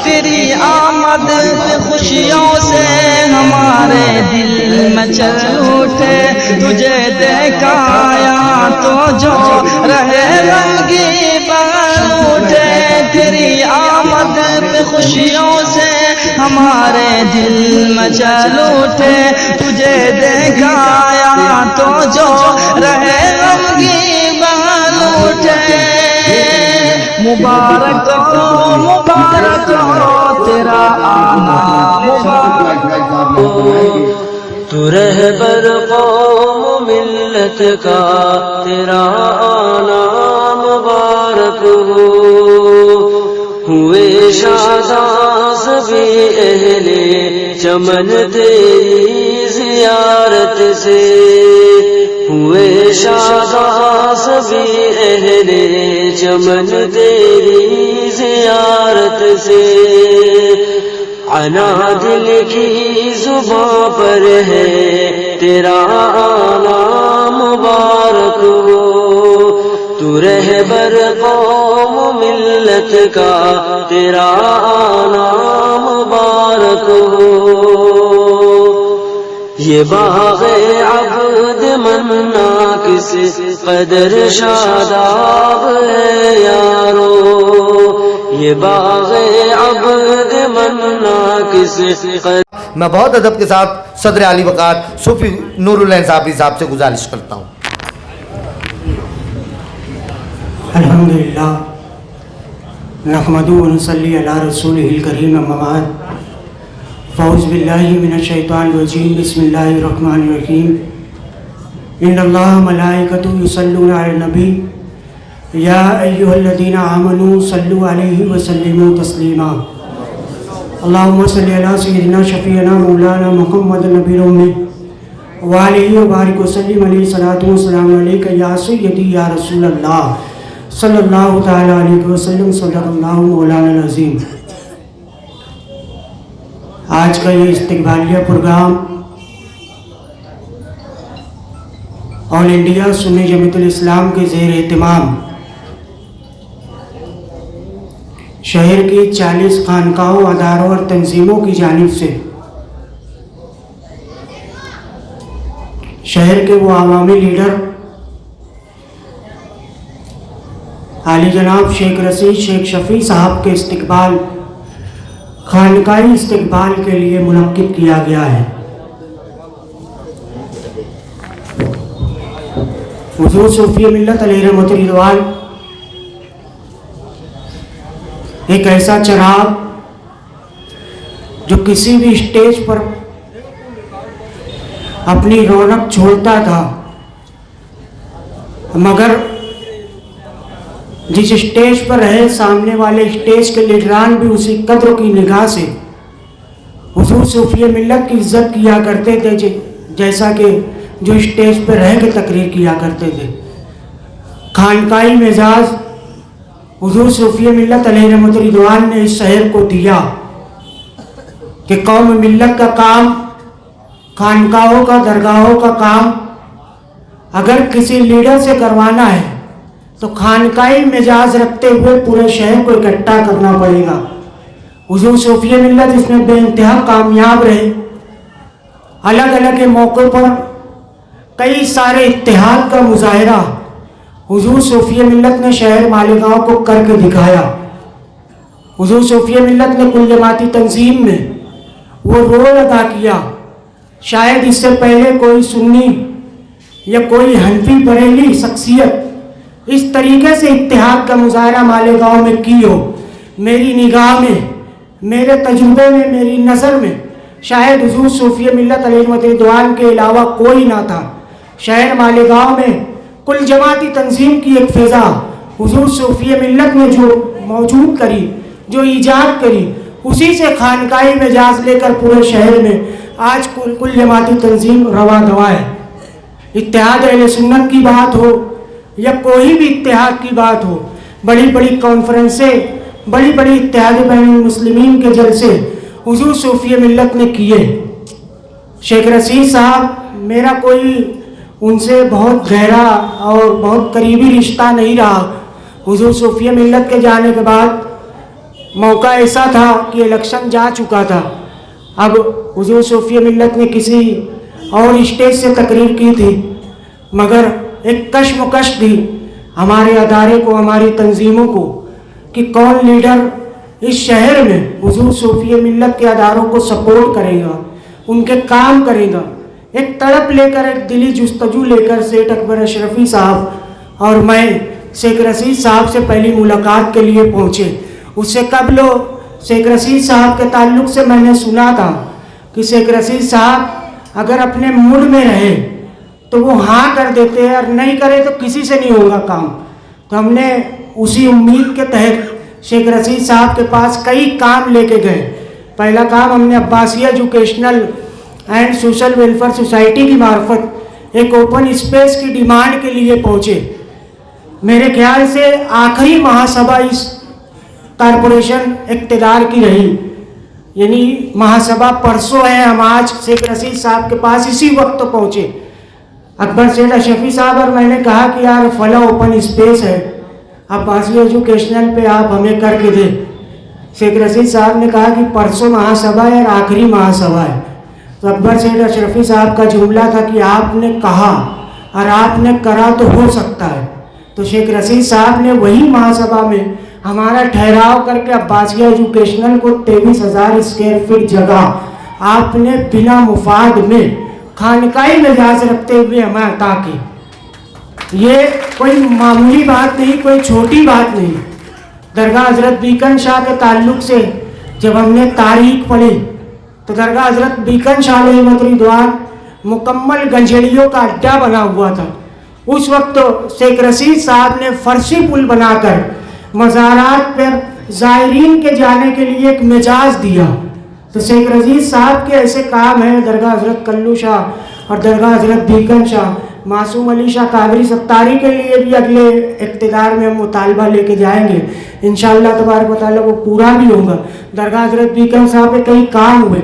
تیری آمد پہ خوشیوں سے ہمارے دل مچل اٹھے، تجھے دیکھایا تو جو رہے رنگی بن اٹھے، تیری آمد پہ خوشیوں سے ہمارے دل مچل اٹھے، تجھے دیکھایا تو جو رہے رنگی بن اٹھے۔ مبارک ہو مبارک ہو تیرا آنا مبارک ہو، تو رہبر قوم ملت کا تیرا آنا مبارک ہو، ہوئے شاداں سبھی اہل چمن تیری زیارت سے، ہوئے شاداں سبھی اہل چمن تیری زیارت سے، عنا دل کی زباں پر ہے تیرا آنا مبارک ہو، تو رہبر قوم ملت کا تیرا آنا مبارک ہو۔ یہ باغ عبد منا کس قدر شاداب ہے یارو، یہ باغ عبد منا کس قدر۔ میں بہت ادب کے ساتھ صدر علی وقار صوفی نور اللہ صاحب صاحب سے گزارش کرتا ہوں۔ الحمدللہ نحمدہ ونصلی علی رسولہ الکریم، اما بعد، فاعوذ باللہ من الشیطان الرجیم، بسم اللہ الرحمن الرحیم۔ ان اللہ ملائکتہ یصلون علی النبی یا ایھا الذین آمنوا صلوا علیہ وسلموا تسلیما۔ اللہم صلی علی سیدنا شفیعنا مولانا محمد النبی الامی وآلہ وبارک وسلم علیہ الصلاۃ والسلام علیک یا سیدی یا رسول اللہ صلی اللہ تعالیٰ علیہ وسلم، صدق اللہ مولانا العظیم۔ آج کا یہ استقبالیہ پروگرام آل انڈیا سنی جماعت الاسلام کے زیر اہتمام شہر کی 40 خانقاہوں، اداروں اور تنظیموں کی جانب سے شہر کے وہ عوامی لیڈر عالی جناب شیخ رشید شیخ شفیع صاحب کے استقبال، خانقاہی استقبال کے لیے منعقد کیا گیا ہے۔ حضور صوفی ملت علیہ رحمت رضوان ایک ایسا چراغ جو کسی بھی اسٹیج پر اپنی رونق چھوڑتا تھا، مگر جس اسٹیج پر رہے سامنے والے اسٹیج کے لیڈران بھی اسی قدر کی نگاہ سے حضور صوفی ملت کی عزت کیا کرتے تھے جیسا کہ جو اسٹیج پہ رہ کے تقریر کیا کرتے تھے۔ خانقاہی مزاج حضور صوفی ملت علیہ رحمت رضوان نے اس شہر کو دیا کہ قوم ملت کا کام، خانقاہوں کا، درگاہوں کا کام اگر کسی لیڈر سے کروانا ہے تو خانقاہی مزاج رکھتے ہوئے پورے شہر کو اکٹھا کرنا پڑے گا۔ حضور صوفی ملت اس میں بے انتہا کامیاب رہے، الگ الگ موقع پر کئی سارے اتحاد کا مظاہرہ حضور صوفی ملت نے شہر مالیگاؤں کو کر کے دکھایا۔ حضور صوفی ملت نے کل جماعتی تنظیم میں وہ رول ادا کیا، شاید اس سے پہلے کوئی سنی یا کوئی حنفی بریلی شخصیت اس طریقے سے اتحاد کا مظاہرہ مالیگاؤں میں کی ہو۔ میری نگاہ میں، میرے تجربے میں، میری نظر میں شاید حضور صوفی ملت علیہ رضوان کے علاوہ کوئی نہ تھا۔ شہر مالیگاؤں میں کل جماعتی تنظیم کی ایک فضا حضور صوفی ملت نے جو موجود کری، جو ایجاد کری، اسی سے خانقاہی مزاج لے کر پورے شہر میں آج کل جماعتی تنظیم رواں دواں ہے۔ اتحاد اہل سنت کی بات ہو یا کوئی بھی اتحاد کی بات ہو، بڑی بڑی کانفرنسیں، بڑی بڑی اتحاد بین المسلمین کے جلسے حضور صوفی ملت نے کیے۔ شیخ رشید صاحب، میرا کوئی ان سے بہت گہرا اور بہت قریبی رشتہ نہیں رہا۔ حضور صوفی ملت کے جانے کے بعد मौका ऐसा था कि इलेक्शन जा चुका था। अब हुजूर सूफी मिल्लत ने किसी और स्टेज से तकरीर की थी, मगर एक कश्मकश थी हमारे अदारे को, हमारी तंजीमों को, कि कौन लीडर इस शहर में हुजूर सूफी मिल्लत के अदारों को सपोर्ट करेगा, उनके काम करेगा। एक तड़प लेकर, एक दिली जुस्तजू लेकर सेठ अकबर अशरफी साहब और मैं शेख रशीद साहब से पहली मुलाकात के लिए पहुँचे। उससे कबल शेख रशीद साहब के ताल्लुक़ से मैंने सुना था कि शेख रशीद साहब अगर अपने मूड में रहे तो वो हाँ कर देते हैं, और नहीं करे तो किसी से नहीं होगा काम। तो हमने उसी उम्मीद के तहत शेख रशीद साहब के पास कई काम लेके गए। पहला काम हमने Abbasia educational and social welfare society की मार्फत एक ओपन स्पेस की डिमांड के लिए पहुँचे। मेरे ख्याल से आखिरी महासभा इस कॉरपोरेशन इक़्तिदार की रही, यानी महासभा परसों है। हम आज शेख रशीद साहब के पास इसी वक्त पहुँचे। अकबर सेठ अशरफी साहब और मैंने कहा कि यार फला ओपन स्पेस है, अब्बासिया एजुकेशनल पे आप हमें करके दे। शेख रशीद साहब ने कहा कि परसों महासभा है और आखिरी महासभा है। तो अकबर सेठ अशरफी साहब का जुमला था कि आपने कहा और आपने करा तो हो सकता है। तो शेख रशीद साहब ने वही महासभा में हमारा ठहराव करके अब्बासिया एजुकेशनल को 23,000 स्क्वायर फीट जगह आपने बिना मुफाद में खानकाई मिजाज रखते हुए हमें अता की। ये कोई मामूली बात नहीं, कोई छोटी बात नहीं। दरगाह हजरत बीकन शाह के ताल्लुक़ से जब हमने तारीख पढ़ी तो दरगाह हजरत बीकन शाह रहमतुल्लाह मुकम्मल गंजेड़ियों का अड्डा बना हुआ था। उस वक्त शेख रशीद साहब ने फर्शी पुल बनाकर मज़ारात पर ज़ायरीन के जाने के लिए एक मिजाज दिया। तो शेख रशीद साहब के ऐसे काम हैं, दरगाह हजरत कल्लू शाह और दरगाह हजरत बीकन शाह, मासूम अली शाह कादरी सत्तारी के लिए भी अगले इक़्तिदार में हम मुतालबा लेके जाएंगे इंशाअल्लाह तबारक व तआला, वो पूरा भी होगा। दरगाह हजरत बीकन साहब पे कई काम हुए।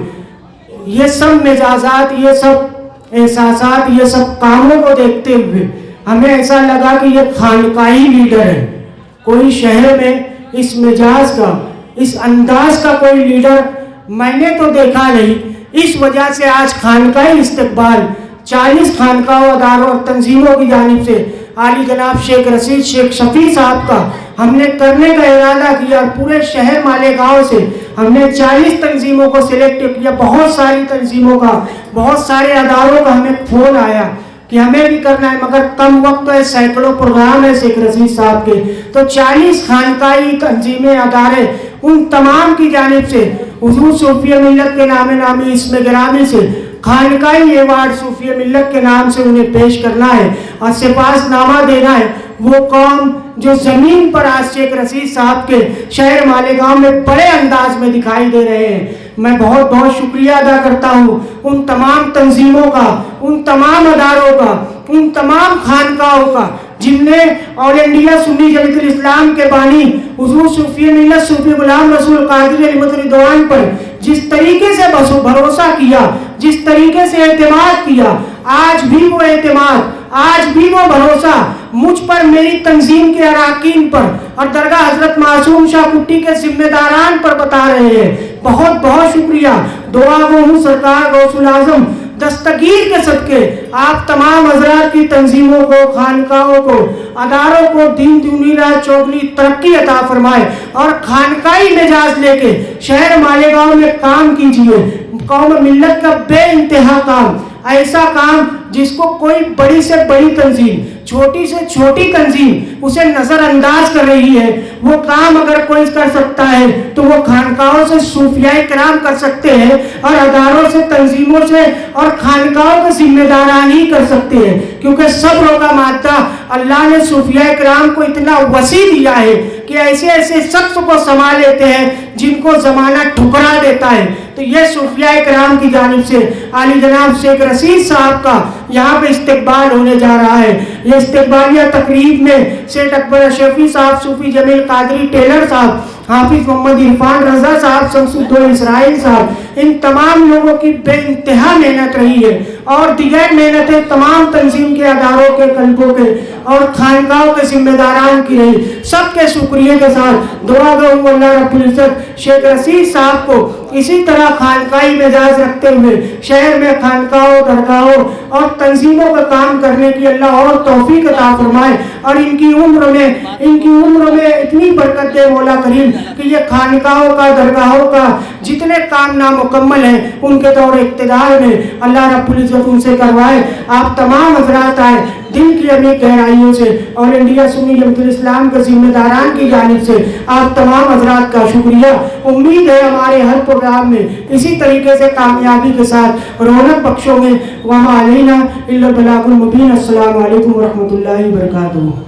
ये सब मिजाजात, ये सब एहसासात, ये सब कामों को देखते हुए हमें ऐसा लगा कि ये खानकाही लीडर है। कोई शहर में इस मिजाज का, इस अंदाज का कोई लीडर मैंने तो देखा नहीं। इस वजह से आज खानकाही इस्तकबाल 40 खानकाओं, अदारों और तंजीमों की जानिब से आली जनाब शेख रशीद शेख शफी साहब का हमने करने का इरादा किया। पूरे शहर मालेगांव से हमने 40 तंजीमों को सिलेक्ट किया। बहुत सारी तंजीमों का, बहुत सारे अदारों का हमें फ़ोन आया कि हमें भी करना है, मगर कम वक्त है, सैकड़ों प्रोग्राम है शेख रशीद साहब के। तो 40 खानकाई तंजीमें, अदारे, उन तमाम की जानिब से हुजूर सूफी मिल्लत के नामे नामी इसमें गिरामी से खानकाई अवार्ड सूफी मिल्लत के नाम से उन्हें पेश करना है और सिपासनामा देना है। वो कौम जो ज़मीन पर आज शेख रशीद साहब के शहर मालेगांव में बड़े अंदाज में दिखाई दे रहे हैं। मैं बहुत बहुत शुक्रिया अदा करता हूँ उन तमाम तंजीमों का, उन तमाम अदारों का, उन तमाम खानकाओं का जिनने ऑल इंडिया सुन्नी जमीयतुल इस्लाम के बानी हुजूर सूफी मिल्लत सूफी गुलाम रसूल कादरी रहमतुल्लाह पर जिस तरीके से भरोसा किया, जिस तरीके से एतमाद किया, आज भी वो एतमाद, आज भी वो भरोसा मुझ पर, मेरी तंजीम के अराकीन पर और दरगाह हजरत मासूम शाह कुट्टी के जिम्मेदारान पर बता रहे हैं। बहुत बहुत शुक्रिया। दुआ गो हूँ सरकार गौसुल आजम दस्तगीर के सदके आप तमाम हजरात की तंजीमों को, खानकाओं को, अदारों को दीन दुनी रात चौगनी तरक्की अता फरमाए और खानकाई मिजाज लेके शहर मालेगांव में काम कीजिए। कौम मिल्लत का बे इंतहा काम, ऐसा काम जिसको कोई बड़ी से बड़ी तंजीम, छोटी से छोटी तंजीम उसे नज़रअंदाज कर रही है, वो काम अगर कोई कर सकता है तो वो खानकाहों से सूफियाए किराम कर सकते हैं और अदारों से, तंजीमों से और खानकाहों के जिम्मेदारान ही कर सकते हैं। क्योंकि सब्र का मादा अल्लाह ने सूफियाए किराम को इतना वसी दिया है कि ऐसे ऐसे शख्स को संभाल लेते हैं जिनको ज़माना ठुकरा देता है। तो ये सूफियाए किराम की जानिब से आली जनाब शेख रशीद साहब का यहाँ पे इस्तकबाल होने जा रहा है। ये इस्तकबालिया तकरीब में सेठ अकबर अशरफी साहब, सूफी जमील कादरी टेलर साहब, हाफिज मोहम्मद इरफान रजा साहब, शमसुद्दौला इसराइल साहब, इन तमाम लोगों की बेइंतहा मेहनत रही है اور دیگر محنتیں تمام تنظیم کے اداروں کے کلبوں کے اور خانقاہوں کے ذمہ داران کی رہی. سب کے شکریہ کے ساتھ دعا گو اللہ رب العزت شیخ رشید صاحب کو اسی طرح خانقاہی مزاج رکھتے ہوئے شہر میں خانقاہوں درگاہوں اور تنظیموں کا کام کرنے کی اللہ اور توفیق عطا فرمائے اور ان کی عمر میں اتنی برکت دے مولا کریم کہ یہ خانقاہوں کا درگاہوں کا جتنے کام نامکمل ہیں ان کے دور اقتدار میں اللہ رب العزت ان سے کروائے. آپ تمام حضرات آئے دل کی عمیق گہرائیوں سے اور انڈیا سنی جماعت الاسلام کے ذمہ داران کی جانب سے آپ تمام حضرات کا شکریہ. امید ہے ہمارے ہر پروگرام میں اسی طریقے سے کامیابی کے ساتھ رونق بخشوں گے. وما علینا الا البلاغ المبین. السلام علیکم ورحمۃ اللہ وبرکاتہ.